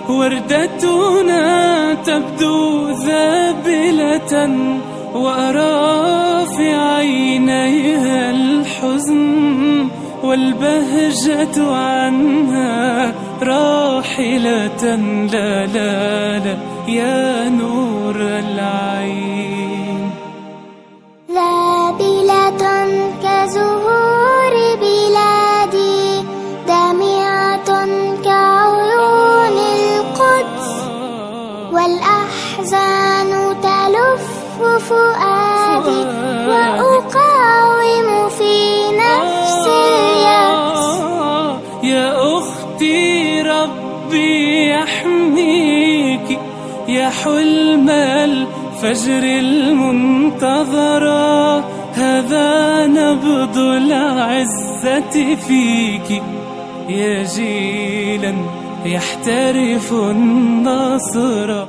وردتنا تبدو ذابلة، وأرى في عينيها الحزن، والبهجة عنها راحلة. لا لا لا يا نور العين، ذابلة كزهور بلادي، دامعة كعيون القدس، والأحزان تلف فؤادي، وأقاوم في نفسي اليأس. يا أختي ربي يحميك، يا حلم الفجر المنتظرة، هذا نبض العزة فيك، يا جيلا يحترف النصر.